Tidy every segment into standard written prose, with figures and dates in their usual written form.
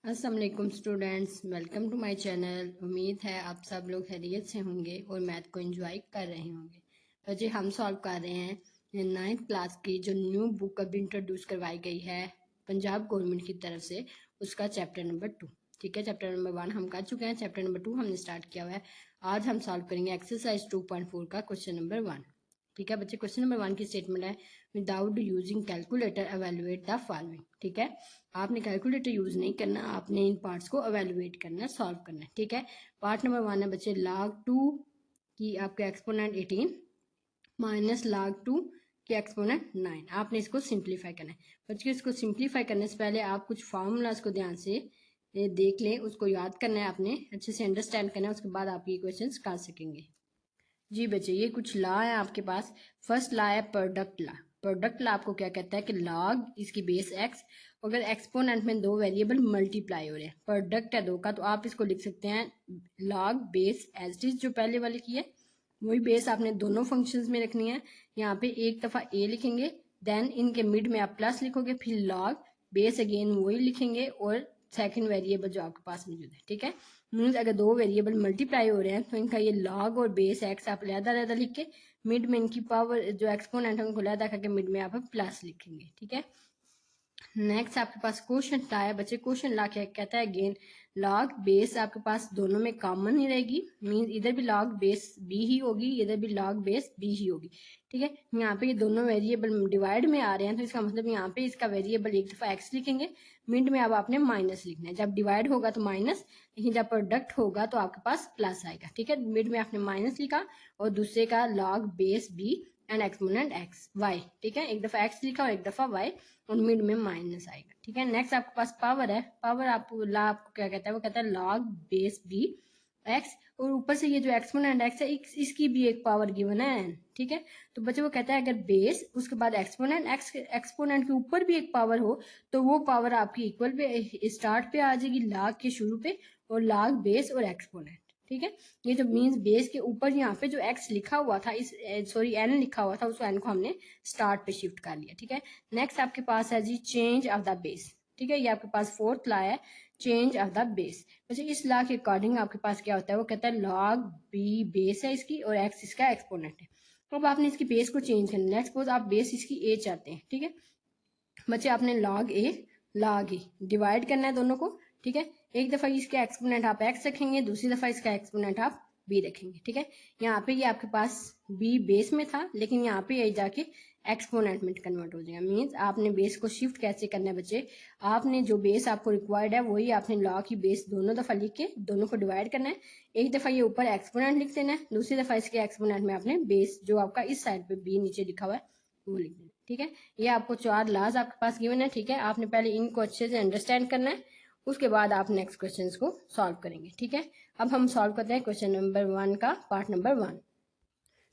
अस्सलाम वालेकुम students, welcome to my channel. उम्मीद है आप सब लोग खैरियत से होंगे और मैथ को एंजॉय कर रहे होंगे। तो जी हम सॉल्व कर रहे हैं 9th क्लास की जो न्यू बुक अभी इंट्रोड्यूस करवाई गई है पंजाब गवर्नमेंट की तरफ से, उसका चैप्टर नंबर 2। ठीक है, चैप्टर नंबर 1 हम कर चुके हैं, चैप्टर नंबर 2 हमने स्टार्ट किया हुआ है। आज हम सॉल्व करेंगे एक्सरसाइज 2.4 का क्वेश्चन नंबर 1। ठीक है बच्चे, क्वेश्चन नंबर 1 की स्टेटमेंट है without using calculator evaluate the following. ठीक है, आपने कैलकुलेटर यूज नहीं करना, आपने इन पार्ट्स को एवेलुएट करना, सॉल्व करना है। ठीक है, पार्ट नंबर 1 है बच्चे log 2 की आपका एक्सपोनेंट 18 माइनस log 2 की एक्सपोनेंट 9। आपने इसको सिंप्लीफाई करना है। बच्चे इसको सिंप्लीफाई करने से पहले आप कुछ फार्मूलाज को ध्यान से देख लें, उसको याद करना है, आपने अच्छे से अंडरस्टैंड करना है, उसके बाद आप ये क्वेश्चन कर सकेंगे। जी बच्चे, ये कुछ लॉ है आपके पास। फर्स्ट लॉ है प्रोडक्ट लॉ। प्रोडक्ट लॉ आपको क्या कहता है कि लॉग इसकी बेस एक्स, अगर एक्सपोनेंट में दो वेरिएबल मल्टीप्लाई हो रहे हैं, प्रोडक्ट है दो का, तो आप इसको लिख सकते हैं log base as it is, जो पहले वाले की है वही बेस आपने दोनों फंक्शंस में रखनी है। यहाँ पे एक दफ़ा ए लिखेंगे, देन इनके मिड में आप प्लस लिखोगे, फिर लॉग बेस अगेन वही लिखेंगे और सेकंड वेरिएबल जो आपके पास मौजूद है। ठीक है, मीन्स अगर दो वेरिएबल मल्टीप्लाई हो रहे हैं तो इनका ये लॉग और बेस एक्स आप अलग-अलग लिख के मिड में इनकी पावर जो एक्सपोनेंट है उनको अलग करके मिड में आप प्लस लिखेंगे। ठीक है, नेक्स्ट आपके पास क्वेश्चन ला है बच्चे। क्वेश्चन ला क्या कहता है, अगेन लॉग बेस आपके पास दोनों में कॉमन ही रहेगी, मीन्स इधर भी लॉग बेस बी ही होगी, इधर भी लॉग बेस बी ही होगी। ठीक है, यहाँ पे ये दोनों वेरिएबल डिवाइड में आ रहे हैं तो इसका मतलब यहाँ पे इसका वेरिएबल एक दफ़ा एक्स लिखेंगे, मिड में अब आपने माइनस लिखना है। जब डिवाइड होगा तो माइनस, लेकिन जब प्रोडक्ट होगा तो आपके पास प्लस आएगा। ठीक है, मिड में आपने माइनस लिखा और दूसरे का log base b and exponent x y. ठीक है, एक दफ़ा एक्स लिखा और एक दफ़ा वाई और मिड में माइनस आएगा। ठीक है, नेक्स्ट आपके पास पावर है। पावर आपको ला आपको क्या कहता है, वो कहता है लॉग बेस बी एक्स, और ऊपर से ये जो एक्सपोनेंट एक्स है इसकी भी एक पावर गिवन है। ठीक है, तो बच्चे वो कहता है अगर बेस उसके बाद एक्सपोनेंट एक्स, एक्सपोनेंट के ऊपर भी एक पावर हो तो वो पावर आपकी इक्वल पे स्टार्ट पे आ जाएगी, लॉग के शुरू पे, और लॉग बेस और एक्सपोनेंट। ठीक है, ये जो मीन्स बेस के ऊपर यहाँ पे जो एक्स लिखा हुआ था, इस सॉरी एन लिखा हुआ था, उस एन को हमने स्टार्ट पे शिफ्ट कर लिया। ठीक है, नेक्स्ट आपके पास है जी चेंज ऑफ द बेस। ठीक है, ये आपके पास फोर्थ लॉ है, चेंज ऑफ द बेस। वैसे इस लॉ के अकॉर्डिंग आपके पास क्या होता है, वो कहता है लॉग बी बेस है इसकी और एक्स इसका एक्सपोनेंट है। अब आपने इसकी बेस को चेंज करना है। लेट्स सपोज आप बेस इसकी ए चाहते हैं। ठीक है बच्चे, आपने लॉग ए डिवाइड करना है दोनों को। ठीक है, एक दफ़ा इसके एक्सपोनेंट आप एक्स रखेंगे, दूसरी दफ़ा इसका एक्सपोनेंट आप बी रखेंगे। ठीक है, यहाँ पे ये आपके पास बी बेस में था, लेकिन यहाँ पे ये जाके एक्सपोनेंट में कन्वर्ट हो जाएगा। मीन्स आपने बेस को शिफ्ट कैसे करना है बच्चे, आपने जो बेस आपको रिक्वायर्ड है वही आपने लॉ की बेस दोनों दफ़ा लिख के दोनों को डिवाइड करना है। एक दफ़ा ये ऊपर एक्सपोनेंट लिख देना है, दूसरी दफ़ा इसके एक्सपोनेंट में आपने बेस जो आपका इस साइड पे बी नीचे लिखा हुआ है वो लिख देना। ठीक है, ये आपको चार लॉज आपके पास गिवन है। ठीक है, आपने पहले इनको अच्छे से अंडरस्टैंड करना है, उसके बाद आप नेक्स्ट क्वेश्चन को सॉल्व करेंगे। ठीक है, अब हम सॉल्व करते हैं क्वेश्चन नंबर 1 का पार्ट नंबर 1।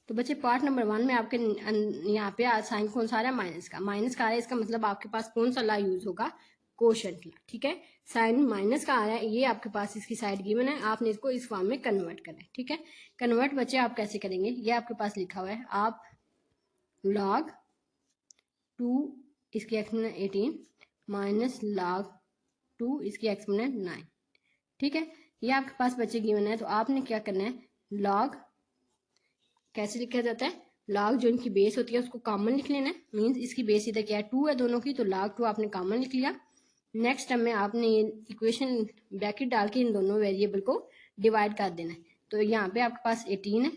तो बच्चे पार्ट नंबर 1 में आपके यहाँ पे साइन कौन सा आ रहा है, माइनस का। माइनस का आ रहा है, इसका मतलब आपके पास कौन सा लॉ यूज होगा, कोशेंट लॉ। ठीक है, साइन माइनस का आ रहा है, ये आपके पास इसकी साइड गिवन है, आपने इसको इस फॉर्म में कन्वर्ट करना है। ठीक है, कन्वर्ट बच्चे आप कैसे करेंगे, ये आपके पास लिखा हुआ है, आप लॉग 2 इसकी एक्सपोनेंट 18 माइनस लॉग 2 इसकी एक्सपोनेंट 9। ठीक है, ये आपके पास बच्चे गिवन है, तो आपने क्या करना है, लॉग कैसे लिखा जाता है, लॉग जो इनकी बेस होती है उसको कॉमन लिख लेना है। मीन्स इसकी बेस इधर क्या है, 2 है दोनों की, तो लॉग 2 आपने कॉमन लिख लिया। नेक्स्ट स्टेप में आपने ये इक्वेशन ब्रैकेट डाल के इन दोनों वेरिएबल को डिवाइड कर देना है। तो यहाँ पे आपके पास 18 है,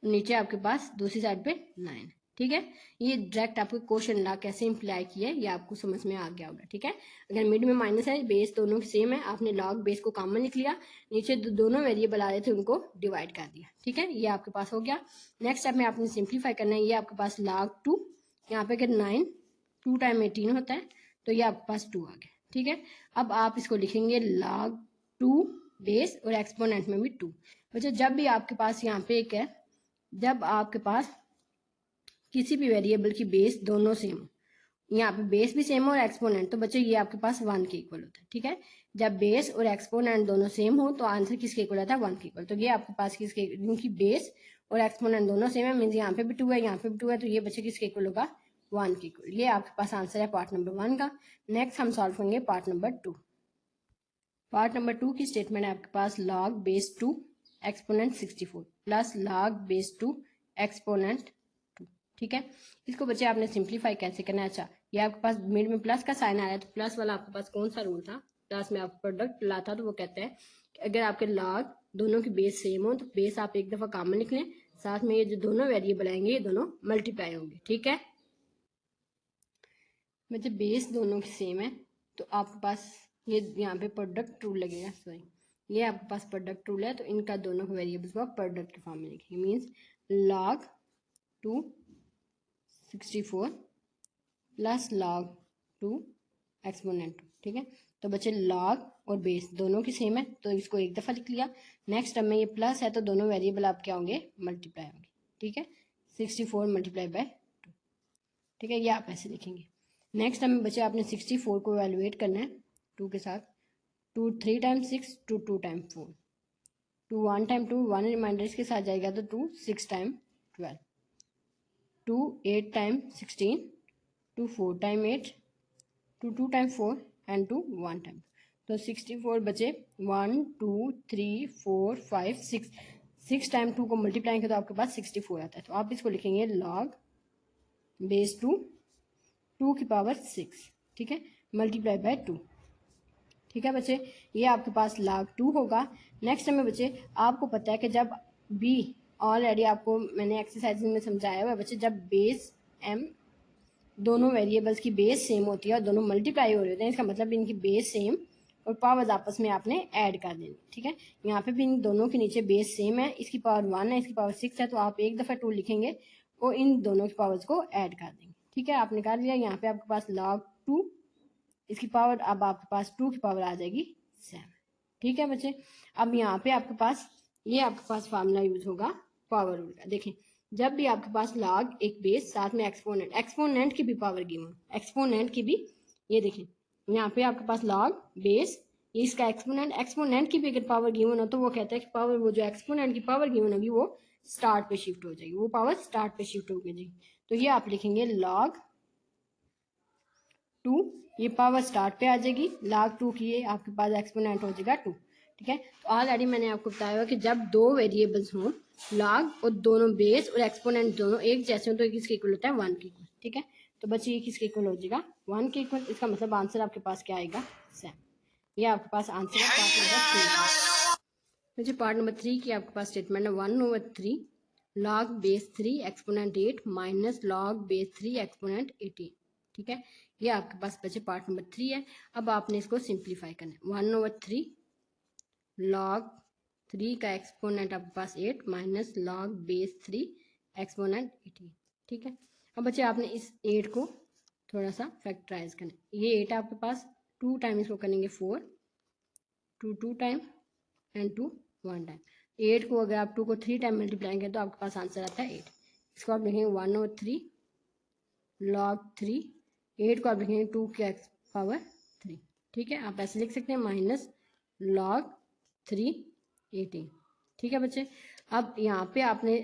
नीचे आपके पास दूसरी साइड पे 9 है। ठीक है, ये डायरेक्ट आपको क्वेश्चन लॉ कैसे इम्प्लाई किया है ये आपको समझ में आ गया होगा। ठीक है, अगर मिड में माइनस है, बेस दोनों सेम है, आपने लॉग बेस को कॉमन लिख लिया, नीचे दोनों वेरिएबल आ रहे थे उनको डिवाइड कर दिया। ठीक है, ये आपके पास हो गया। नेक्स्ट स्टेप में आपने सिंप्लीफाई करना है, ये आपके पास लॉग 2, यहाँ पे अगर 9 2 टाइम 18 होता है तो ये आपके पास 2 आ गया। ठीक है, अब आप इसको लिखेंगे लॉग 2 बेस और एक्सपोनेंट में भी 2। बच्चों जब भी आपके पास यहाँ पे एक है, जब आपके पास किसी भी वेरिएबल की बेस दोनों सेम हो, यहाँ पे बेस भी सेम हो और एक्सपोनेंट, तो बच्चों ये आपके पास 1 के इक्वल होता है। ठीक है, जब बेस और एक्सपोनेंट दोनों सेम हो तो आंसर किसके इक्वल आता है, 1 के इक्वल। तो ये आपके पास किसके, इनकी बेस और एक्सपोनेंट दोनों सेम है, मीन्स यहाँ पे भी 2 है, यहाँ पे भी 2 है, तो ये बच्चे किसके इक्वल होगा, 1 के इक्वल। ये आपके पास आंसर है पार्ट नंबर 1 का। नेक्स्ट हम सॉल्व करेंगे पार्ट नंबर 2। पार्ट नंबर 2 की स्टेटमेंट है आपके पास log base 2 exponent 64 plus log base 2 exponent 2। ठीक है, इसको बच्चे आपने सिंप्लीफाई कैसे करना है। अच्छा, ये आपके पास मिड में प्लस का साइन आया, तो प्लस वाला आपके पास कौन सा रूल था, क्लास में आप प्रोडक्ट लाता तो वो कहता है कि अगर आपके log दोनों की बेस सेम हो तो बेस आप एक दफ़ा कॉमन लिख लें, साथ में ये जो दोनों वेरिएबल आएंगे ये दोनों मल्टीप्लाई होंगे। ठीक है बच्चे, बेस दोनों की सेम है तो आपके पास ये यहाँ पे प्रोडक्ट रूल लगेगा। सॉरी, ये आपके पास प्रोडक्ट रूल है तो इनका दोनों के वेरिएबल्स को आप प्रोडक्ट के फॉर्म में लिखेंगे। Means log 2 64 plus log 2 exponent 2। ठीक है, तो बच्चे log और बेस दोनों की सेम है तो इसको एक दफ़ा लिख लिया। नेक्स्ट टर्म में ये प्लस है तो दोनों वेरिएबल आप क्या होंगे, मल्टीप्लाई होंगे। ठीक है, 64 मल्टीप्लाई बाय 2। ठीक है, ये आप ऐसे लिखेंगे। नेक्स्ट टाइम बच्चे आपने 64 को वैल्यूएट करना है 2 के साथ। 2 3 टाइम 6, 2 2 टाइम 4, 2 1 टाइम 2, 1 रिमाइंडर इसके साथ जाएगा तो 2 6 time 12, 2 8 time 16, 2 4 time 8, 2 2 time 4 and 2 1 time. तो 64 बचे 1 2 3 4 5 6, 6 टाइम 2 को मल्टीप्लाई करें तो आपके पास 64 आता है। तो आप इसको लिखेंगे log बेस 2 की पावर 6। ठीक है, मल्टीप्लाई बाय 2। ठीक है बच्चे, ये आपके पास log 2 होगा। नेक्स्ट में बच्चे आपको पता है कि जब b, ऑलरेडी आपको मैंने एक्सरसाइज में समझाया हुआ है बच्चे, जब बेस m दोनों वेरिएबल्स की बेस सेम होती है और दोनों मल्टीप्लाई हो रहे होते हैं, इसका मतलब इनकी बेस सेम और पावर्स आपस में आपने ऐड कर देनी। ठीक है, यहाँ पे भी इन दोनों के नीचे बेस सेम है, इसकी पावर 1 है, इसकी पावर 6 है, तो आप एक दफ़ा 2 लिखेंगे और इन दोनों की पावर्स को ऐड कर देंगे। ठीक है, आपने कर लिया। यहाँ पे आपके पास log 2, इसकी पावर अब आपके पास 2 की पावर आ जाएगी 7। ठीक है बच्चे, अब यहाँ पे आपके पास ये आपके पास फार्मूला यूज होगा पावर रूल का। देखें, जब भी आपके पास log एक बेस साथ में एक्सपोनेंट, एक्सपोनेंट की भी पावर गिवन, एक्सपोनेंट की भी, ये देखें यहाँ पे आपके पास log बेस, ये इसका एक्सपोनेंट, एक्सपोनेंट की भी अगर पावर गिवन हो तो वो कहता है कि पावर, वो जो एक्सपोनेंट की पावर गिवन होगी वो स्टार्ट पे शिफ्ट हो जाएगी, वो पावर स्टार्ट पे शिफ्ट हो जाएगी। तो ये आप लिखेंगे log 2, ये पावर स्टार्ट पे आ जाएगी, log 2 की ये आपके पास एक्सपोनेंट हो जाएगा 2। ठीक है, तो ऑलरेडी मैंने आपको बताया हुआ कि जब दो वेरिएबल्स हों log और दोनों बेस और एक्सपोनेंट दोनों एक जैसे हो तो किसके इक्वल होता है, 1 के इक्वल। ठीक है, तो बच्चे ये किसके इक्वल हो जाएगा, 1 के इक्वल। इसका मतलब आंसर आपके पास क्या आएगा, 7। ये आपके पास आंसर है पार्ट नंबर 3। जी पार्ट नंबर 3 की आपके पास स्टेटमेंट है 1/3 log base 3 exponent 8 minus log base 3 exponent 18। ठीक है, ये आपके पास बचे पार्ट नंबर 3 है। अब आपने इसको सिंप्लीफाई करना है। 1/3 log 3 का एक्सपोनेंट आपके पास 8 माइनस log बेस 3 एक्सपोनेंट 18। ठीक है, अब बच्चे आपने इस 8 को थोड़ा सा फैक्टराइज करना है। ये 8 आपके पास 2 टाइम इसको करेंगे 4, 2 2 टाइम एंड 2 1 टाइम। 8 को अगर आप 2 को 3 टाइम मल्टीप्लाई करें तो आपके पास आंसर आता है 8। इसको आप लिखेंगे 1/3 log 3, 8 को आप लिखेंगे 2 की पावर 3। ठीक है, आप ऐसे लिख सकते हैं माइनस log 3 18। ठीक है बच्चे, अब यहाँ पे आपने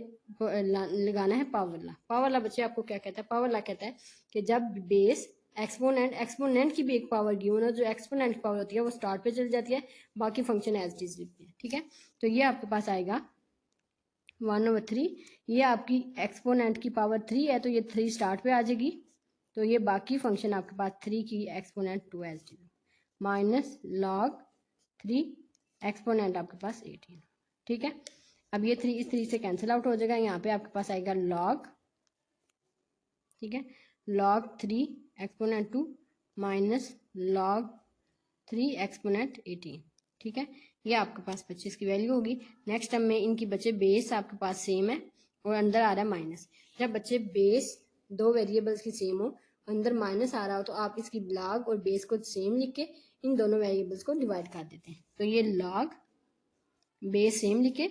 लगाना है पावर ला। पावर ला बच्चे आपको क्या कहता है, पावर ला कहता है कि जब बेस एक्सपोनेंट, एक्सपोनेंट की भी एक पावर गिवन है, जो एक्सपोनेंट की पावर होती है वो स्टार्ट पे चली जाती है, बाकी फंक्शन एज इट इज लिखते हैं। ठीक है, तो ये आपके पास आएगा 1/3, ये आपकी एक्सपोनेंट की पावर 3 है तो ये 3 स्टार्ट पे आ जाएगी, तो ये बाकी फंक्शन आपके पास 3 की exponent 2 as it is minus log 3 exponent आपके पास 18। ठीक है, अब ये 3 इस 3 से कैंसिल आउट हो जाएगा, यहाँ पे आपके पास आएगा log, ठीक है, log 3 exponent 2 minus log 3 exponent 18। ठीक है, ये आपके पास 25 की वैल्यू होगी। नेक्स्ट टर्म में इनकी बच्चे बेस आपके पास सेम है और अंदर आ रहा है माइनस। जब बच्चे बेस दो वेरिएबल्स की सेम हो, अंदर माइनस आ रहा हो, तो आप इसकी log और बेस को सेम लिख के इन दोनों वेरिएबल्स को डिवाइड कर देते हैं। तो ये log बेस सेम लिखे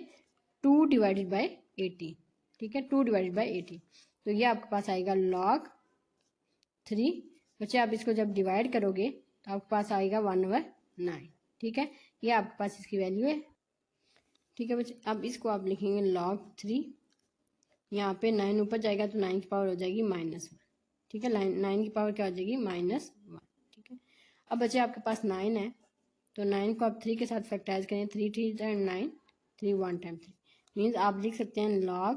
2 डिवाइडेड बाई 80। ठीक है, 2 डिवाइडेड बाई 80, तो ये आपके पास आएगा log 3। बच्चे आप इसको जब डिवाइड करोगे तो आपके पास आएगा 1/9। ठीक है, ये आपके पास इसकी वैल्यू है। ठीक है बच्चे, अब इसको आप लिखेंगे log 3, यहाँ पे 9 ऊपर जाएगा तो 9 की पावर हो जाएगी -1। ठीक है, 9 की पावर क्या हो जाएगी -1। ठीक है, अब बच्चे आपके पास 9 है तो 9 को आप 3 के साथ फैक्टराइज करें, 3 3 9, 3 1 टाइम 3 मीन्स आप लिख सकते हैं log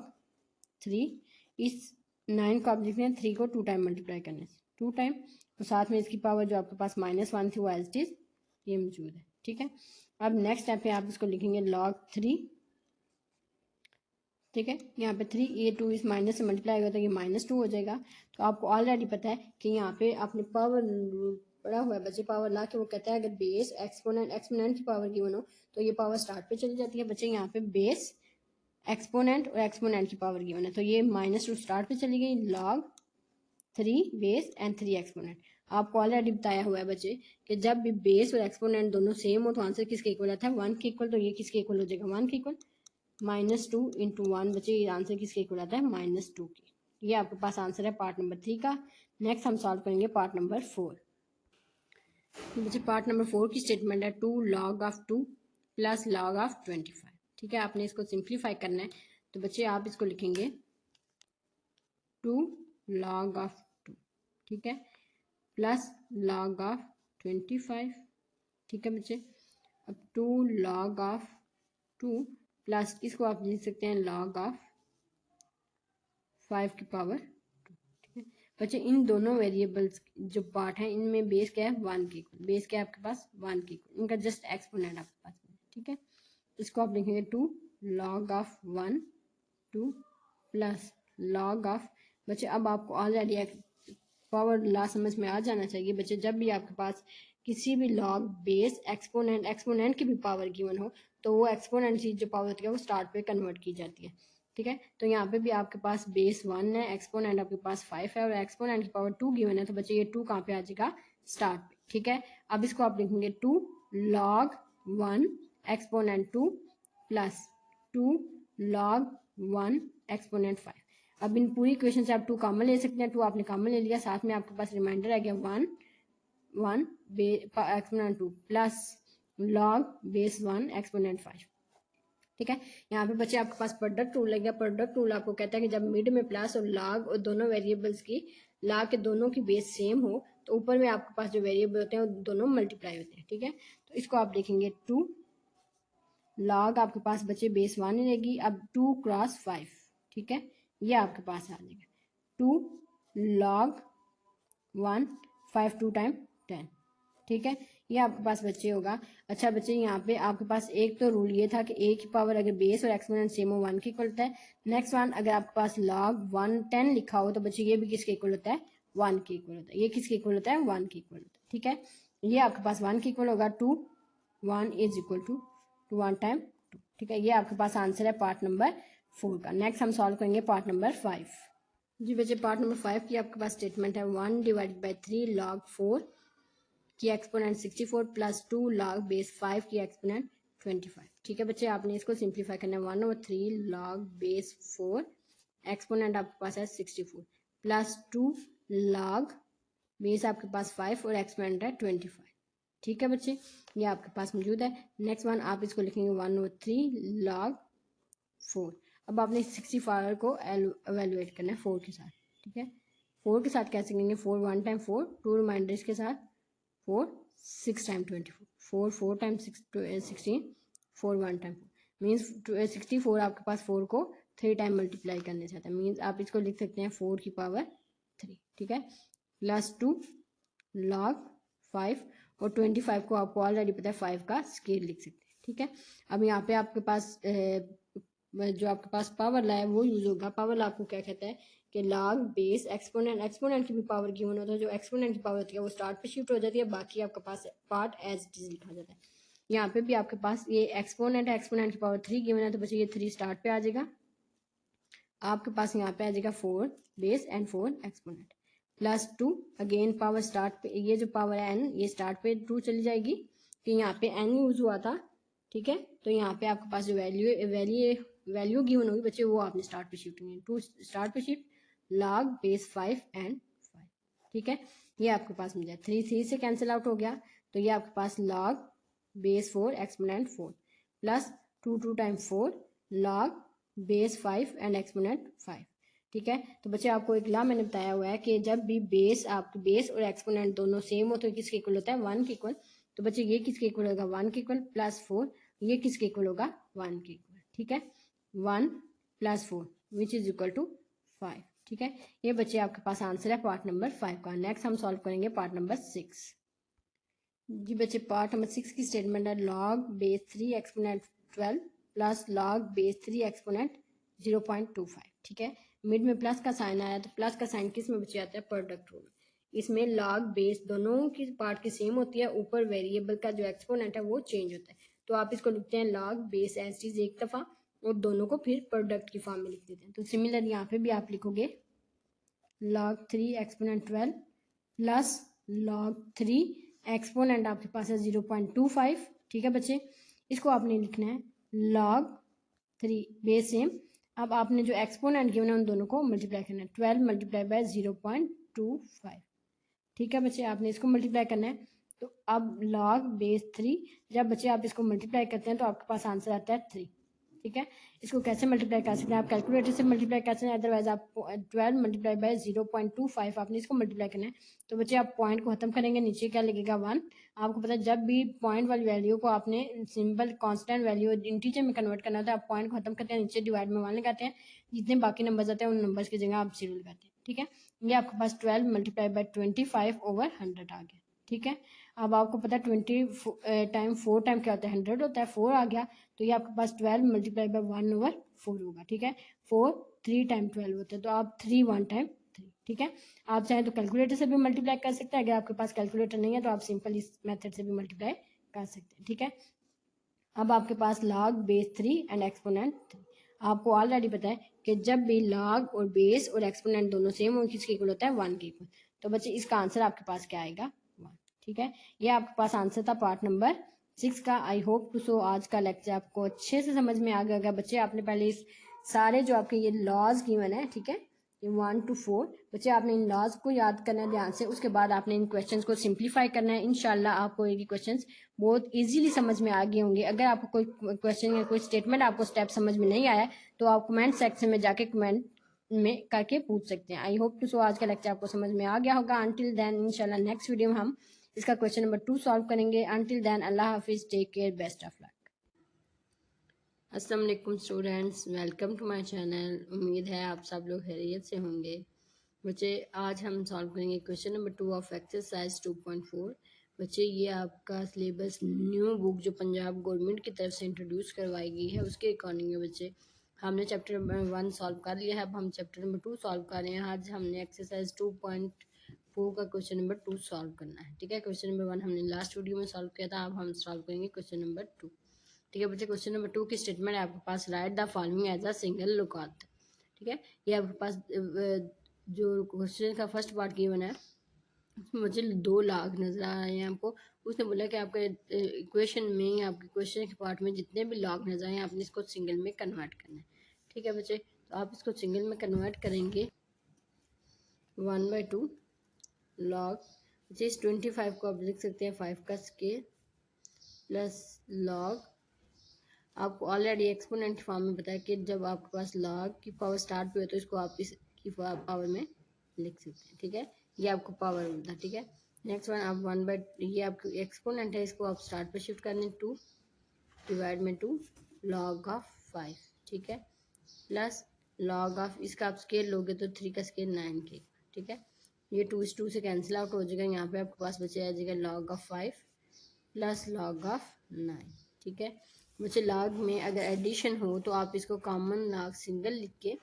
3। इस 9 को आप लिखते हैं 3 को 2 टाइम मल्टीप्लाई करने से 2 टाइम, तो साथ में इसकी पावर जो आपके पास -1 थी वो एज इट इज ये मौजूद है। ठीक है, अब नेक्स्ट स्टेप पे आप इसको लिखेंगे log 3। ठीक है, यहाँ पे 3 ये 2 इस माइनस से मल्टीप्लाई होगा तो ये -2 हो जाएगा। तो आपको ऑलरेडी पता है कि यहाँ पे आपने पावर पढ़ा हुआ है बच्चे, पावर ला के वो कहता है अगर बेस एक्सपोनेंट की पावर गिवन हो तो ये पावर स्टार्ट पे चली जाती है बच्चे। यहाँ पे बेस एक्सपोनेंट और एक्सपोनेंट की पावर गिवन है तो ये -2 स्टार्ट पे चली गई, log 3 बेस एंड 3 एक्सपोनेंट। आपको ऑलरेडी बताया हुआ है बच्चे कि जब भी बेस और एक्सपोनेंट दोनों सेम हो तो आंसर किसके इक्वल आता है, 1 के इक्वल। तो ये किसके इक्वल हो जाएगा, 1 के इक्वल। -2 इंटू 1 बच्चे ये आंसर किसके इक्वल आता है, -2 की। ये आपके पास आंसर है पार्ट नंबर 3 का। नेक्स्ट हम सॉल्व करेंगे पार्ट नंबर 4। बच्चे पार्ट नंबर 4 की स्टेटमेंट है 2 log of 2 plus log of 25। ठीक है, आपने इसको सिंप्लीफाई करना है तो बच्चे आप इसको लिखेंगे 2 log of 2, ठीक है, प्लस log of 25। ठीक है बच्चे, अब 2 log of 2 प्लस इसको आप लिख सकते हैं log of 5 की पावर 2। ठीक है बच्चे, इन दोनों वेरिएबल्स जो पार्ट है इनमें बेस क्या है, 1 के इक्वल। बेस क्या है आपके पास, 1 के इक्वल, इनका जस्ट एक्सपोनेंट आपके पास। ठीक है, इसको आप लिखेंगे 2 log of 1 2 plus log of, बच्चे अब आपको ऑलरेडी पावर ला समझ में आ जाना चाहिए बच्चे। जब भी आपके पास किसी भी log बेस एक्सपोनेंट की भी पावर गिवन हो तो वो एक्सपोनेंट की जो पावर होती है वो स्टार्ट पे कन्वर्ट की जाती है। ठीक है, तो यहाँ पे भी आपके पास बेस 1 है, एक्सपोनेंट आपके पास 5 है और एक्सपोनेंट की पावर 2 गिवन है तो बच्चे ये 2 कहाँ पे आ जाएगा, स्टार्ट पे। ठीक है, अब इसको आप लिखेंगे 2 log 1 exponent 2 plus 2 log 1 exponent 5। अब इन पूरी इक्वेशन से आप 2 कॉमन ले सकते हैं, 2 आपने कॉमन ले लिया, साथ में आपके पास रिमाइंडर आ गया 1 exponent 2 plus log base 1 exponent 5। ठीक है, यहाँ पे बच्चे आपके पास प्रोडक्ट रूल लग गया। प्रोडक्ट रूल आपको कहता है कि जब मिड में प्लस और log और दोनों वेरिएबल्स की log के दोनों की बेस सेम हो तो ऊपर में आपके पास जो वेरिएबल होते हैं वो दोनों मल्टीप्लाई होते हैं। ठीक है, तो इसको आप लिखेंगे 2 log आपके पास बच्चे बेस 1 ही रहेगी, अब 2 क्रॉस 5। ठीक है, ये आपके पास आ जाएगा 2 log 1 5 2 टाइम 10। ठीक है, ये आपके पास बच्चे होगा। अच्छा बच्चे, यहाँ पे आपके पास एक तो रूल ये था कि एक ही पावर अगर बेस और एक्सपोनेंट सेम हो 1 के इक्वल होता है। नेक्स्ट वन, अगर आपके पास log 1 10 लिखा हो तो बच्चे ये भी किसके इक्वल होता है, 1 के इक्वल होता है। ये किसके इक्वल होता है, 1 के इक्वल होता है। ठीक है, ये आपके पास 1 के इक्वल होगा, 2 1 इज इक्वल टू 1 टाइम 2। ठीक है, ये आपके पास आंसर है पार्ट नंबर 4 का। नेक्स्ट हम सॉल्व करेंगे पार्ट नंबर 5। जी बच्चे, पार्ट नंबर 5 की आपके पास स्टेटमेंट है 1 डिवाइडेड बाई 3 log 4 की एक्सपोनेंट 64 प्लस 2 log बेस 5 की एक्सपोनेंट 25। ठीक है बच्चे, आपने इसको सिंप्लीफाई करना है 1/3 log बेस 4 एक्सपोनेंट आपके पास है 64 प्लस 2 log बेस आपके पास 5 और एक्सपोनेंट है 25। ठीक है बच्चे, ये आपके पास मौजूद है। नेक्स्ट वन, आप इसको लिखेंगे 1/3 log 4। अब आपने 65 को एवेलुएट करना है 4 के साथ। ठीक है, 4 के साथ कैसे करेंगे, 4 1 टाइम 4, 2 रिमाइंडर्स के साथ 4 6 टाइम 24, 4 4 टाइम 16, 4 1 टाइम 4 मीन्स 64 आपके पास 4 को 3 टाइम मल्टीप्लाई करने से आता है। मीन्स आप इसको लिख सकते हैं 4 की पावर 3। ठीक है, प्लस 2 log 5 और 25 को आपको ऑलरेडी पता है 5 का स्केल लिख सकते हैं। ठीक है, अब यहाँ पे आपके पास जो आपके पास पावर ला है वो यूज होगा। पावर ला आपको क्या कहता है कि log बेस एक्सपोनेंट की भी पावर गिवन होता है, जो एक्सपोनेंट की पावर होती है वो स्टार्ट पे शिफ्ट हो जाती है, बाकी आपके पास पार्ट एज इट इज लिखा जाता है। यहाँ पे भी आपके पास ये एक्सपोनेंट की पावर 3 गिवन है तो बच्चे ये 3 स्टार्ट पे आ जाएगा। आपके पास यहाँ पे आ जाएगा 4 base and 4 exponent plus 2 again power start पे, ये जो पावर है n ये स्टार्ट पे 2 चली जाएगी कि यहाँ पे n यूज हुआ था। ठीक है, तो यहाँ पे आपके पास जो वैल्यू गिवन होगी बच्चे वो आपने स्टार्ट पे शिफ्ट करनी है, 2 स्टार्ट पे शिफ्ट log बेस 5 एंड 5। ठीक है, ये आपके पास मिल जाए 3 3 से कैंसिल आउट हो गया तो ये आपके पास log base 4 exponent 4 plus 2 2 time 4 log base 5 and exponent 5। ठीक है, तो बच्चे आपको एक ला मैंने बताया हुआ है कि जब भी बेस और एक्सपोनेंट दोनों सेम हो तो किसके इक्वल होता है, 1 के इक्वल। तो बच्चे ये किसके इक्वल होगा 1 के इक्वल प्लस 4, ये किसके इक्वल होगा 1 के इक्वल, ठीक है। 1 + 4 विच इज इक्वल टू 5, ठीक है। ये बच्चे आपके पास आंसर है पार्ट नंबर 5 का। नेक्स्ट हम सॉल्व करेंगे पार्ट नंबर 6। जी बच्चे पार्ट नंबर 6 की स्टेटमेंट है log base 3 exponent 12 plus log base 3 exponent 0.25, ठीक है। मिड में प्लस का साइन आया तो प्लस का साइन किस में बच जाता है प्रोडक्ट रूल। इसमें log बेस दोनों की पार्ट की सेम होती है, ऊपर वेरिएबल का जो एक्सपोनेंट है वो चेंज होता है। तो आप इसको लिखते हैं log बेस एज चीज एक दफ़ा और दोनों को फिर प्रोडक्ट की फॉर्म में लिख देते हैं। तो सिमिलर यहाँ पे भी आप लिखोगे log 3 exponent 12 plus log 3 exponent आपके पास है 0.25, ठीक है बच्चे। इसको आपने लिखना है log 3 बेस सेम। अब आपने जो एक्सपोनेंट गिवन है उन दोनों को मल्टीप्लाई करना है, 12 मल्टीप्लाई बाय 0.25, ठीक है बच्चे। आपने इसको मल्टीप्लाई करना है। तो अब log बेस 3 जब बच्चे आप इसको मल्टीप्लाई करते हैं तो आपके पास आंसर आता है 3, ठीक है। इसको कैसे मल्टीप्लाई कर सकते हैं, आप कैलकुलेटर से मल्टीप्लाई कर सकते हैं, अदरवाइज आप 12 मल्टीप्लाई बाय 0.25 आपने इसको मल्टीप्लाई करना है। तो बच्चे आप पॉइंट को खत्म करेंगे, नीचे क्या लगेगा 1। आपको पता है जब भी पॉइंट वाली वैल्यू को आपने सिंपल कांस्टेंट वैल्यू इंटीजर में कन्वर्ट करना होता है, आप पॉइंट को खत्म करते हैं, नीचे डिवाइड में 1 लगाते हैं, जितने बाकी नंबर्स आते हैं उन नंबर्स की जगह आप 0 लगाते हैं, ठीक है। ये आपके पास 12 मल्टीप्लाई बाय 25 ओवर 100 आ गया, ठीक है। अब आपको पता है 20 टाइम 4 टाइम क्या होता है 100 होता है, 4 आ गया। तो ये आपके पास 12 मल्टीप्लाई बाय 1 ओवर 4 होगा, ठीक है। 4 3 टाइम 12 होता है, तो आप 3 1 टाइम 3, ठीक है। आप चाहें तो कैलकुलेटर से भी मल्टीप्लाई कर सकते हैं, अगर आपके पास कैलकुलेटर नहीं है तो आप सिंपल इस मेथड से भी मल्टीप्लाई कर सकते हैं, ठीक है। अब आपके पास log बेस 3 एंड एक्सपोनेंट 3। आपको ऑलरेडी पता है कि जब भी log और बेस और एक्सपोनेंट दोनों सेम हो किसके इक्वल होता है 1 के इक्वल। तो बच्चे इसका आंसर आपके पास क्या आएगा 1, ठीक है। ये आपके पास आंसर था पार्ट नंबर 6 का। आई होप टू सो आज का लेक्चर आपको अच्छे से समझ में आ गया होगा बच्चे। आपने पहले इस सारे जो आपके ये लॉज गिवन है, ठीक है, ये 1 to 4 बच्चे आपने इन लॉज को याद करना है ध्यान से। उसके बाद आपने इन क्वेश्चंस को सिंप्लीफाई करना है। इंशाल्लाह आपको ये क्वेश्चंस बहुत इजीली समझ में आ गए होंगे। अगर आपको कोई क्वेश्चन या कोई स्टेटमेंट आपको स्टेप समझ में नहीं आया तो आप कमेंट सेक्शन में जाके कमेंट में करके पूछ सकते हैं। आई होप टू सो आज का लेक्चर आपको समझ में आ गया होगा। अंटिल देन इंशाल्लाह नेक्स्ट वीडियो में हम इसका क्वेश्चन नंबर 2 सॉल्व करेंगे। अंटिल देन अल्लाह हाफिज, take care, best of luck. अस्सलाम वालेकुम students, welcome to my channel. उम्मीद है आप सब लोग खैरियत से होंगे। बच्चे आज हम सॉल्व करेंगे क्वेश्चन नंबर 2 ऑफ एक्सरसाइज 2.4। बच्चे ये आपका सिलेबस न्यू बुक जो पंजाब गवर्नमेंट की तरफ से इंट्रोड्यूस करवाई गई है उसके अकॉर्डिंग है बच्चे। हमने चैप्टर नंबर 1 सॉल्व कर लिया है, अब हम चैप्टर नंबर 2 सॉल्व कर रहे हैं। आज हमने एक्सरसाइज 2.4 का क्वेश्चन नंबर 2 सॉल्व करना है, ठीक है। क्वेश्चन नंबर 1 हमने लास्ट वीडियो में सॉल्व किया था, अब हम सॉल्व करेंगे क्वेश्चन नंबर 2, ठीक है बच्चे। क्वेश्चन नंबर 2 की स्टेटमेंट है आपके पास write the following as a single lookout, ठीक है। ये आपके पास जो क्वेश्चन का फर्स्ट पार्ट गिवन है उसमें मुझे 2 लाख नजर आ रहे हैं आपको। उसने बोला कि आपके इक्वेशन में आपके क्वेश्चन के पार्ट में जितने भी लॉग नजर आए आपने इसको सिंगल में कन्वर्ट करना है, ठीक है बच्चे। तो आप इसको सिंगल में कन्वर्ट करेंगे 1/2 लॉग, बच्चे इस 25 को आप लिख सकते हैं 5 का स्केयर प्लस लॉग। आपको ऑलरेडी एक्सपोनेंट फॉर्म में बताया कि जब आपके पास लॉग की पावर स्टार्ट पे हो तो इसको आप इसकी पावर में लिख सकते हैं, ठीक है। ये आपको पावर मिलता है, ठीक है। नेक्स्ट वन आप 1/, ये आपकी एक्सपोनेंट है, इसको आप स्टार्ट पे शिफ्ट करने 2 डिवाइड में 2 लॉग ऑफ 5, ठीक है, प्लस लॉग ऑफ इसका आप स्केल लोगे तो 3 का स्केल 9 के, ठीक है। ये 2 इस 2 से कैंसिल आउट हो जाएगा, यहाँ पे आपके पास बचे आ जाएगा log of 5 plus log of 9, ठीक है। बच्चे लॉग में अगर एडिशन हो तो आप इसको कॉमन लॉग सिंगल लिख के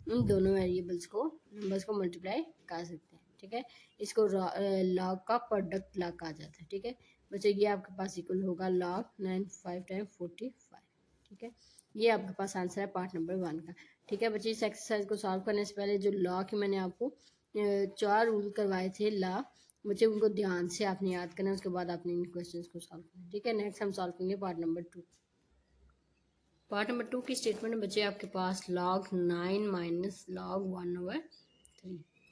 उन दोनों वेरिएबल्स को नंबर्स को मल्टीप्लाई कर सकते हैं, ठीक है। इसको लॉग का प्रोडक्ट लॉग कहा जाता है, ठीक है बच्चे। ये आपके पास इक्वल होगा लॉग 9 5 टाइम 45, ठीक है। ये आपके पास आंसर है पार्ट नंबर 1 का, ठीक है बच्चे। इस एक्सरसाइज को सॉल्व करने से पहले जो लॉ के मैंने आपको 4 रूल करवाए थे लॉ, मुझे उनको ध्यान से आपने याद करना है, उसके बाद आपने इन क्वेश्चंस को सॉल्व करना है, ठीक है। नेक्स्ट हम सॉल्व करेंगे पार्ट नंबर 2। पार्ट नंबर 2 की स्टेटमेंट बचे आपके पास log 9 माइनस log 1/3,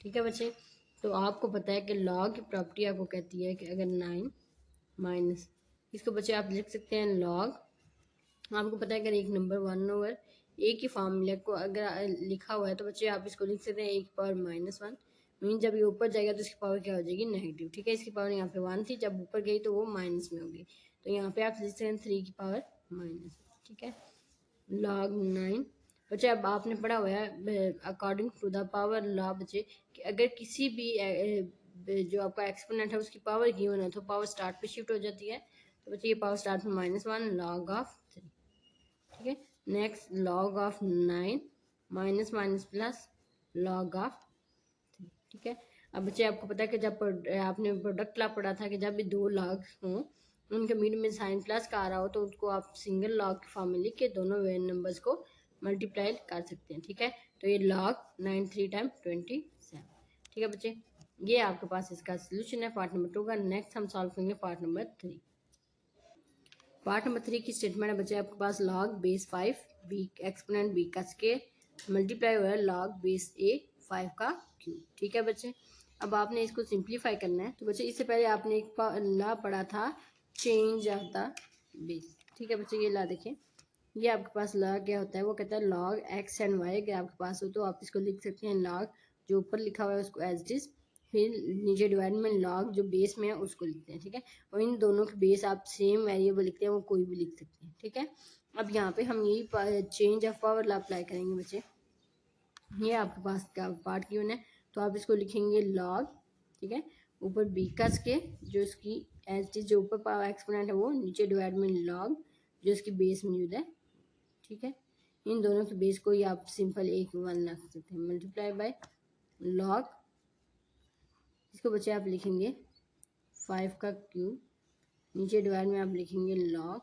ठीक है बच्चे। तो आपको पता है कि log की प्रॉपर्टी आपको कहती है कि अगर 9 माइनस इसको बच्चे आप लिख सकते हैं log, आपको पता है अगर एक नंबर 1/a की फॉर्मूले को अगर लिखा हुआ है तो बच्चे आप इसको लिख सकते हैं 1 पावर -1 मीन जब ये ऊपर जाएगा तो इसकी पावर क्या हो जाएगी, नेगेटिव। ठीक है, इसकी पावर यहाँ पे 1 थी, जब ऊपर गई तो वो माइनस में हो गई, तो यहाँ पे आप लिख सकते हैं 3 की पावर माइनस। ठीक है, log 9। बच्चे अब आपने पढ़ा हुआ है according to the power law बच्चे कि अगर किसी भी जो आपका एक्सपोनेंट है उसकी पावर गिवन है तो पावर स्टार्ट पे शिफ्ट हो जाती है। तो बच्चे ये पावर स्टार्ट में -1 log ऑफ 3। ठीक है, next log of 9 minus minus plus log of 3। ठीक है, अब बच्चे आपको पता है कि जब आपने प्रोडक्ट लॉ पढ़ा था कि जब भी दो लॉग हों उनके मिड में साइन प्लस का आ रहा हो तो उसको आप सिंगल लॉग की फॉर्म में लिख के दोनों नंबर्स को मल्टीप्लाई कर सकते हैं। ठीक है, तो ये log 9 3 टाइम 27। ठीक है बच्चे, ये आपके पास इसका सोल्यूशन है पार्ट नंबर 2 का। नेक्स्ट हम सॉल्व करेंगे पार्ट नंबर 3। पार्ट नंबर 3 की स्टेटमेंट है बच्चे आपके पास log base 5 b exponent b का स्केयर मल्टीप्लाई हुआ है log बेस ए 5 का क्यूब। ठीक है बच्चे, अब आपने इसको सिंप्लीफाई करना है। तो बच्चे इससे पहले आपने एक लॉ पढ़ा था चेंज ऑफ द बेस। ठीक है बच्चे, ये लॉ देखिए, ये आपके पास लॉ क्या होता है, वो कहता है log x एंड y अगर आपके पास हो तो आप इसको लिख सकते हैं log जो ऊपर लिखा हुआ है उसको एज इट इज, फिर नीचे डिवाइड में log जो बेस में है उसको लिखते हैं। ठीक है, और इन दोनों के बेस आप सेम वेरिएबल लिखते हैं वो कोई भी लिख सकते हैं। ठीक है, अब यहाँ पे हम यही change of power law apply करेंगे बच्चे। ये आपके पास क्या पार्ट गिवन है तो आप इसको लिखेंगे log। ठीक है, ऊपर बी का स्केयर जो इसकी एज इट इज जो ऊपर पावर एक्सपोनेंट है वो, नीचे डिवाइड में log जो इसकी बेस मौजूद है। ठीक है, इन दोनों के बेस को ही आप सिंपल एक 1 रख सकते हैं मल्टीप्लाई बाय log। इसको बच्चे आप लिखेंगे 5 का क्यूब, नीचे डिवाइड में आप लिखेंगे log,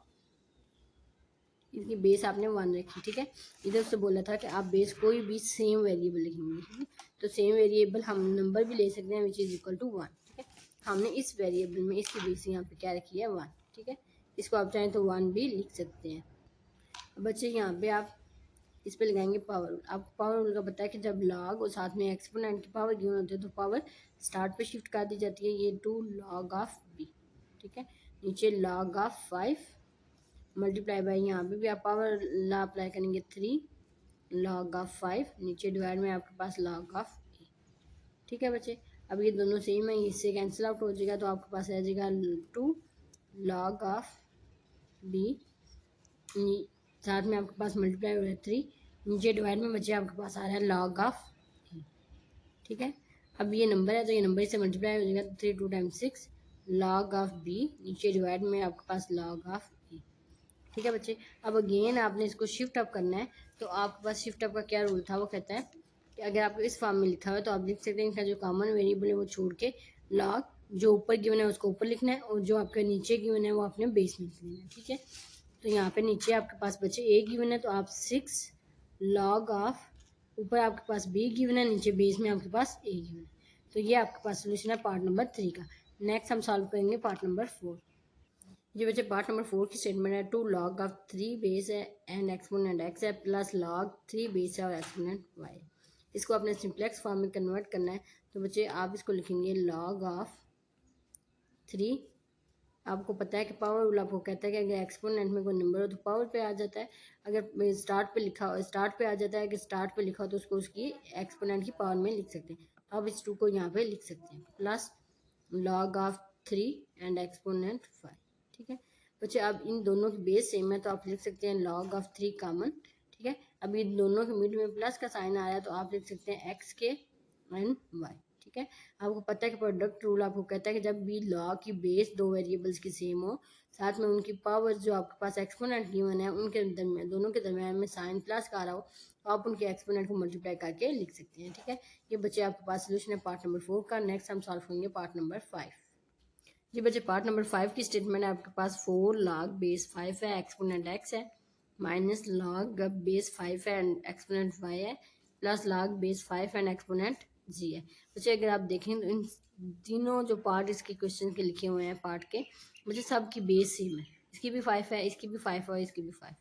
इसकी बेस आपने 1 रखी। ठीक है, इधर से बोला था कि आप बेस कोई भी सेम वेरिएबल लिखेंगे। ठीक है, तो सेम वेरिएबल हम नंबर भी ले सकते हैं विच इज इक्वल टू 1। ठीक है, हमने इस वेरिएबल में इसकी बेस यहाँ पे क्या रखी है 1। ठीक है, इसको आप चाहें तो 1 भी लिख सकते हैं। बच्चे यहाँ पे आप इस पे लगाएंगे पावर रूल। आपको पावर रूल का पता है कि जब log और साथ में एक्सपोनेंट की पावर गिवन होती है तो पावर स्टार्ट पे शिफ्ट कर दी जाती है। ये 2 log ऑफ b। ठीक है, नीचे log ऑफ 5 मल्टीप्लाई बाय, यहाँ पे भी आप पावर लॉ अप्लाई करेंगे 3 log ऑफ 5, नीचे डिवाइड में आपके पास log ऑफ a। ठीक है बच्चे, अब ये दोनों सेम है, इससे कैंसिल आउट हो जाएगा तो आपके पास रह जाएगा 2 log ऑफ b, साथ में आपके पास मल्टीप्लाई हो रहा है 3, नीचे डिवाइड में बच्चे आपके पास आ रहा है log ऑफ a। ठीक है, अब ये नंबर है तो ये नंबर से मल्टीप्लाई हो जाएगा, 3 2 टाइम्स 6 log ऑफ b, नीचे डिवाइड में आपके पास log ऑफ a। ठीक है बच्चे, अब अगेन आपने इसको शिफ्ट अप करना है। तो आपके पास शिफ्ट अप का क्या रूल था, वो कहता है कि अगर आपको इस फॉर्म में लिखा हुआ है तो आप लिख सकते हैं इनका जो कॉमन वेरिएबल है वो छोड़ के log जो ऊपर गिवन है उसको ऊपर लिखना है और जो आपके नीचे गिवन है वो आपने बेस में लिख लेना है। ठीक है, तो यहाँ पे नीचे आपके पास बच्चे a गिवन है तो आप 6 log ऑफ, ऊपर आपके पास b गिवन है, नीचे बेस में आपके पास a गिवन है। तो ये आपके पास सोल्यूशन है पार्ट नंबर 3 का। नेक्स्ट हम सॉल्व करेंगे पार्ट नंबर 4। जी बच्चे, पार्ट नंबर 4 की स्टेटमेंट है 2 log ऑफ 3 बेस है एंड एक्सपोनेंट x है प्लस log 3 बेस है और एक्सपोनेंट y। इसको अपने सिंप्लेक्स फॉर्म में कन्वर्ट करना है। तो बच्चे आप इसको लिखेंगे log ऑफ 3। आपको पता है कि पावर रूल आपको कहता है कि अगर एक्सपोनेंट में कोई नंबर हो तो पावर पे आ जाता है, अगर स्टार्ट पे लिखा हो स्टार्ट पे आ जाता है, अगर स्टार्ट पे लिखा हो तो उसको उसकी एक्सपोनेंट की पावर में लिख सकते हैं। अब इस 2 को यहाँ पे लिख सकते हैं plus log of 3 and exponent 5। ठीक है बच्चे, अब इन दोनों की बेस सेम है तो आप लिख सकते हैं log ऑफ 3 कॉमन। ठीक है, अब इन दोनों के मिड में प्लस का साइन आ रहा है तो आप लिख सकते हैं x के एंड y। ठीक है, आपको पता है कि प्रोडक्ट रूल आपको कहता है कि जब भी लॉ की बेस दो वेरिएबल्स की सेम हो, साथ में उनकी पावर जो आपके पास एक्सपोनेंट गिवन है उनके दरमियान दोनों के दरमियान में साइन प्लस का आ रहा हो तो आप उनके एक्सपोनेंट को मल्टीप्लाई करके लिख सकते हैं। ठीक है, ये बच्चे आपके पास सोल्यूशन है पार्ट नंबर 4 का। नेक्स्ट हम सॉल्व करेंगे पार्ट नंबर 5। जी बच्चे, पार्ट नंबर 5 की स्टेटमेंट है आपके पास 4 log बेस 5 है एक्सपोनेंट x है माइनस log बेस 5 है एंड एक्सपोनेंट y है plus log base 5 and exponent g है। बच्चे अगर आप देखें तो इन तीनों जो पार्ट इसके क्वेश्चन के लिखे हुए हैं पार्ट के, बच्चे सब की बेस सेम है, इसकी भी 5 है, इसकी भी 5 है और इसकी भी 5 है।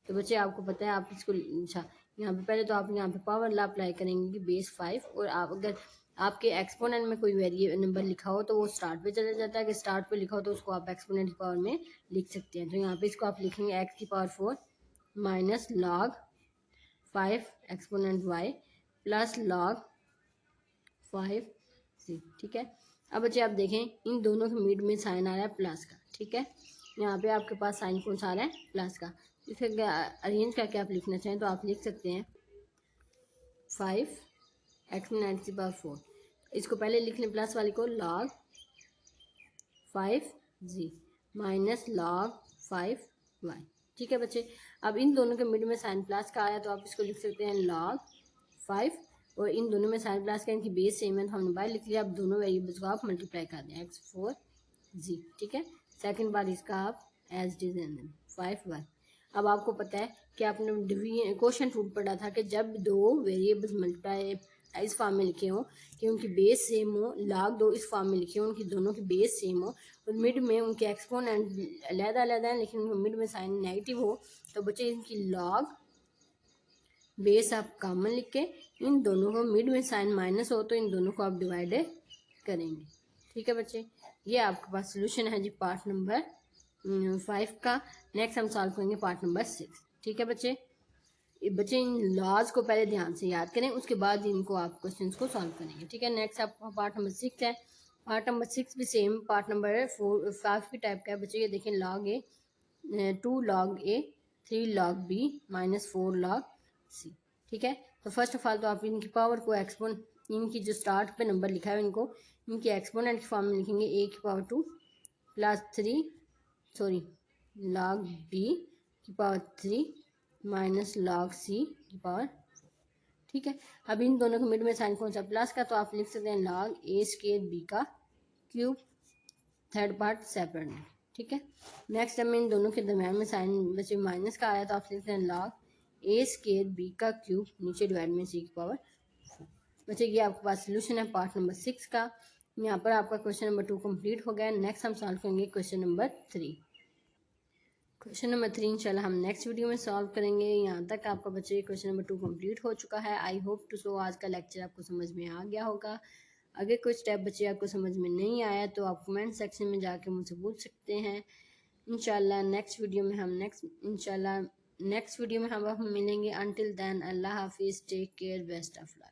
तो बच्चे आपको पता है आप इसको अच्छा यहाँ पे पहले तो आप यहाँ पे पावर लॉ अप्लाई करेंगे कि बेस 5 और आप अगर आपके एक्सपोनेंट में कोई वेरिएबल नंबर लिखा हो तो वो स्टार्ट पे चला जाता है, अगर स्टार्ट पे लिखा हो तो उसको आप एक्सपोनेंट की पावर में लिख सकते हैं। तो यहाँ पे इसको आप लिखेंगे x की power 4 minus log 5 exponent y plus log 5 सी। ठीक है, अब बच्चे आप देखें इन दोनों के मिड में साइन आ रहा है प्लस का। ठीक है, यहाँ पे आपके पास साइन कौन सा आ रहा है, प्लस का। इसे अरेंज करके आप लिखना चाहें तो आप लिख सकते हैं 5x में 9⁴। इसको पहले लिख लें प्लस वाले को, log 5g minus log 5y। ठीक है बच्चे, अब इन दोनों के मिड में साइन प्लस का आया तो आप इसको लिख सकते हैं log 5, और इन दोनों में साइन प्लस का, इनकी बेस सेम है तो हमने बाहर लिख लिया। अब दोनों वेरिएबल्स को आप मल्टीप्लाई कर दें, x4g। ठीक है, सेकंड बार इसका आप एज इट इज 5y। अब आपको पता है कि आपने क्वेश्चन रूल पढ़ा था कि जब दो वेरिएबल्स मल्टीप्लाई इस फॉर्म में लिखे हों कि उनकी बेस सेम हो, log 2 इस फॉर्म में लिखे हों उनकी दोनों की बेस सेम हो, और मिड में उनके एक्सपोनेंट अलग-अलग हैं लेकिन मिड में साइन नेगेटिव हो, तो बच्चे इनकी log बेस आप कॉमन लिख के इन दोनों को, मिड में साइन माइनस हो तो इन दोनों को आप डिवाइड करेंगे। ठीक है बच्चे, ये आपके पास सोल्यूशन है जी पार्ट नंबर 5 का। नेक्स्ट हम सॉल्व करेंगे पार्ट नंबर 6। ठीक है बच्चे, इन लॉज को पहले ध्यान से याद करें, उसके बाद इनको आप क्वेश्चंस को सॉल्व करेंगे। ठीक है, नेक्स्ट आपका पार्ट नंबर 6 है। पार्ट नंबर 6 भी सेम पार्ट नंबर 5 की टाइप का है बच्चे। ये देखें, log a 2 log a 3 log b minus 4 log c। ठीक है, तो फर्स्ट ऑफ ऑल तो आप इनकी पावर को इनकी जो स्टार्ट पे नंबर लिखा है इनको इनकी एक्सपोनेंट की फॉर्म में लिखेंगे, a की पावर 2 प्लस 3 log b की पावर 3 माइनस log c की पावर। ठीक है, अब इन दोनों के मिड में साइन कौन सा, प्लस का, तो आप लिख सकते हैं log a स्क्वायर b का क्यूब, थर्ड पार्ट सेपरेट है। ठीक है, नेक्स्ट हमें इन दोनों के दरम्यान में साइन बचे माइनस का आया तो आप लिखते हैं log a स्क्वायर b का क्यूब, नीचे डिवाइड में c की पावर 4। बच्चे ये आपके पास सोल्यूशन है पार्ट नंबर 6 का। यहाँ पर आपका क्वेश्चन नंबर 2 कंप्लीट हो गया। नेक्स्ट हम सॉल्व करेंगे क्वेश्चन नंबर 3। क्वेश्चन नंबर 3 इंशाल्लाह हम नेक्स्ट वीडियो में सॉल्व करेंगे। यहाँ तक आपका बच्चे क्वेश्चन नंबर 2 कंप्लीट हो चुका है। आई होप टू सो आज का लेक्चर आपको समझ में आ गया होगा। अगर कोई स्टेप बच्चे आपको समझ में नहीं आया तो आप कमेंट सेक्शन में जाके मुझसे पूछ सकते हैं। इंशाल्लाह नेक्स्ट वीडियो में हम मिलेंगे। अनटिल देन अल्लाह हाफिज़, take care, best of luck.